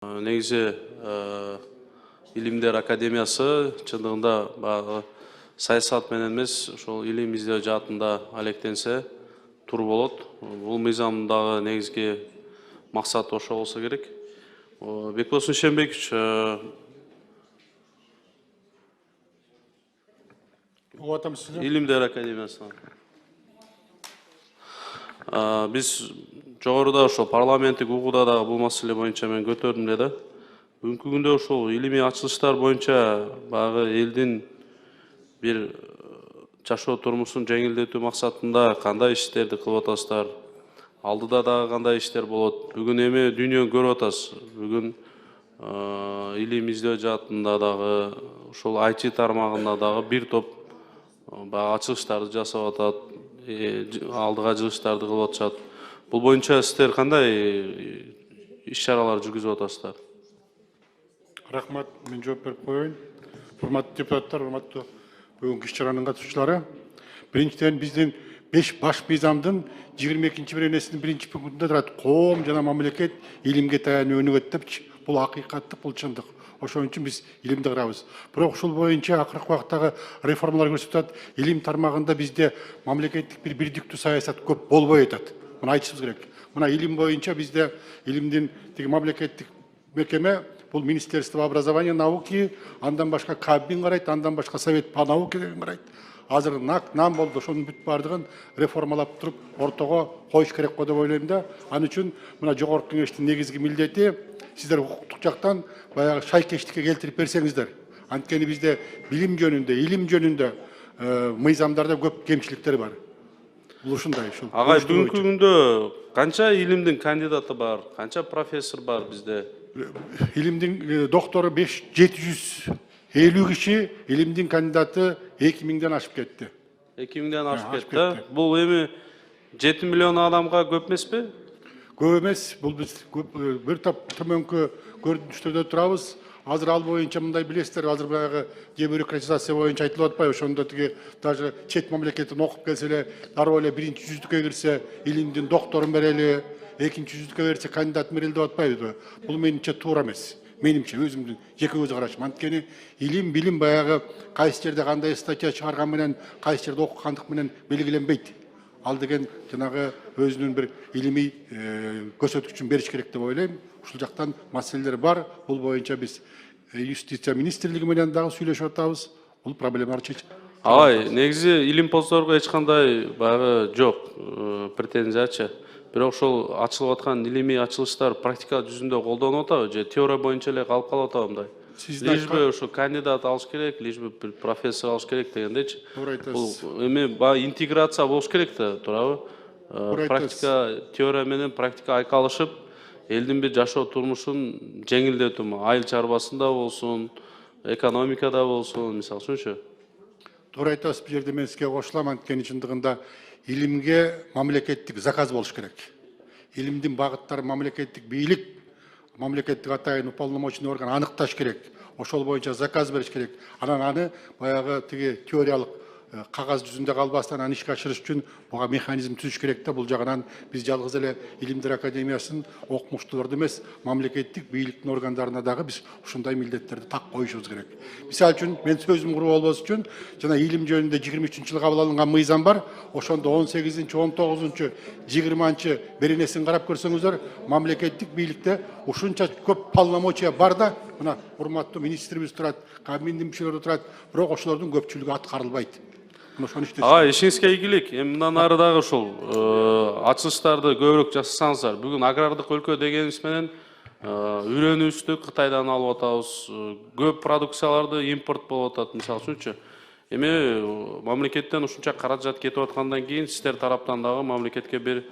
Негизи Илимдер Академиясы чындыгында баягы саясат менен эмес, ошол илим издөө жаатында алектенсе тур болот. Бул мыйзамдагы негизги максат ошо болсо керек. Бекболсун Шембекович, Илимдер Академиясынан. Биз жогоруда ошол парламенттик угууда дагы бул маселе боюнча мен көтөрдүм эле. Бүгүнкү күндө ошол илимий ачылыштар боюнча баягы элдин бир жашоо турмушун жеңилдетүү максатында кандай иштерди кылып атасыздар? Алдыда дагы кандай иштер болот? Бүгүн эме дүйнөнү көрүп атасыз. Бүгүн илим издөө жаатында дагы ошол IT тармагында дагы бир топ баягы ачылыштарды жасап атат, алдыга жылыштарды кылып атышат. Бул боюнча сиздер кандай иш-чаралар жүргүзүп атасыздар? Рахмат, мен жооп берип коеюн. Урматтуу депутаттар, урматтуу бүгүнкү иш-чаранын катышуучулары. Биринчиден биздин 5 баш мыйзамдын 22 беренесинин 1-пунктунда турат: коом жана мамлекет илимге таянып өнүгөт депчи. Бул акыйкаттык, бул чындык. Ошон үчүн биз илимди карабыз. Бирок ушул боюнча акыркы убактагы реформалар көрсөтүп атат. Илим тармагында бизде мамлекеттик бир бирдиктүү саясат көп болбой атат. Муну айтышыбыз керек. Мына илим боюнча бизде илимдин тиги мамлекеттик мекеме бул Министерство образования науки, андан башка Кабмин карайт, андан башка Совет по науке деген карайт. Азыр нам болду, ошонун бүт бардыгын реформалап туруп ортого коюш керек го деп ойлойм да. Ал үчүн мына жогорку кеңештин негизги милдети сиздер укуктук жактан баягы шайкештикке келтирип берсеңиздер. Анткени бизде билим жөнүндө, илим жөнүндө мыйзамдарда көп кемчиликтер бар. Бул ушундай ушул. Агай, бүгүнкү күндө канча илимдин кандидаты бар, канча профессор бар бизде? Илимдин доктору 750 киши, илимдин кандидаты 2000ден ашып кетти. 2000ден ашып кетти. Бул эми 7 миллион адамга көп эмеспи? Көп эмес. Бул биз бир топ төмөнкү көрүнүштөрдө турабыз. Азыр ал боюнча мындай билесиздер, азыр баягы дебюрократизация боюнча айтылып атпайбы? Ошондо тиги даже чет мамлекеттен окуп келсе эле дароо эле биринчи жүздүккө кирсе илимдин докторун берели, экинчи жүздүккө берсе кандидатын берели деп атпайбы? Бул менимче туура эмес. Менимче өзүмдүн жеке көз карашым. Анткени илим, билим баягы кайсы жерде кандай статья чыгарган менен, кайсы жерде окугандык менен белгиленбейт. Ал деген жанагы өзүнүн бир илимий көрсөткүчүн бериш керек деп ойлойм. Ушул жактан маселелер бар. Бул боюнча биз юстиция министрлиги менен дагы сүйлөшүп атабыз. Бул проблемаларды чечип. Ай, негизи илимпоздорго эч кандай баягы жок претензиячы. Бирок ошол ачылып аткан илимий ачылыштар практика жүзүндө колдонуп атабы же теория боюнча эле калып калып атабы мындай? Лишби ошо кандидат алыш керек, лишби бир профессор алыш керек дегендейчи. Туура айтасыз. Бул эми баягы интеграция болуш керек да, туурабы? Практика, теория менен практика айкалышып, элдин бир жашоо турмушун жеңилдетүү, айыл чарбасында болсун, экономикада болсун, мисалы үчүнчү. Туура айтасыз, бул жерде мен сизге кошулам. Анткени чындыгында илимге мамлекеттик заказ болуш керек. Илимдин багыттары мамлекеттик бийлик, мамлекеттик атайын уполномоченный орган аныкташ керек. Ошол боюнча заказ бериш керек. Анан аны баягы тиги теориялык кагаз жүзүндө калбастан аны ишке ашырыш үчүн буга механизм түзүш керек да. Бул жагынан биз жалгыз эле Илимдер Академиясын окумуштууларды эмес, мамлекеттик бийликтин органдарына дагы биз ушундай милдеттерди так коюшубуз керек. Мисалы үчүн мен сөзүм куруу болбос үчүн жана илим жөнүндө 23-жылы кабыл алынган мыйзам бар. Ошондо 18-19, 20 беренесин карап көрсөңүздөр, мамлекеттик бийликте ушунча көп полномочия бар да, мына урматтуу министрибиз турат, Кабминдин мүчөлөрү турат, бирок ошолордун көпчүлүгү аткарылбайт. Ишиңизге ийгилик. Эми мындан ары дагы ошол ачылыштарды көбүрөөк жасасаңыздар. Бүгүн агрардык өлкө дегенибиз менен үйрөнүүбүздү Кытайдан алып атабыз. Көп продукцияларды импорт болуп атат, мисалы үчүнчү. Эми мамлекеттен ушунча каражат кетип аткандан кийин сиздер тараптан дагы мамлекетке бир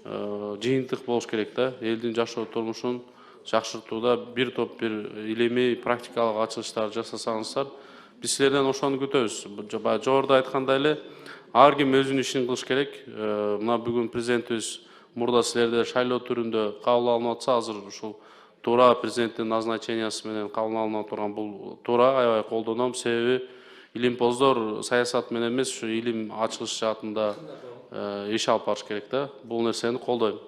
жыйынтык болуш керек да. Элдин жашоо турмушун жакшыртууда бир топ бир илимий практикалык ачылыштар жасасаңыздар, биз силерден ошону күтөбүз. Жогоруда айткандай эле ар ким өзүнүн ишин кылыш керек. Мына бүгүн президентибиз мурда силерде шайлоо түрүндө кабыл алынып атса, азыр ушул туура президенттин назначениясы менен кабыл алынып турган бул туура, аябай колдоном. Себеби илимпоздор саясат менен эмес, ушу илим ачылыш жаатында иш алып барыш керек да. Бул нерсени колдойм.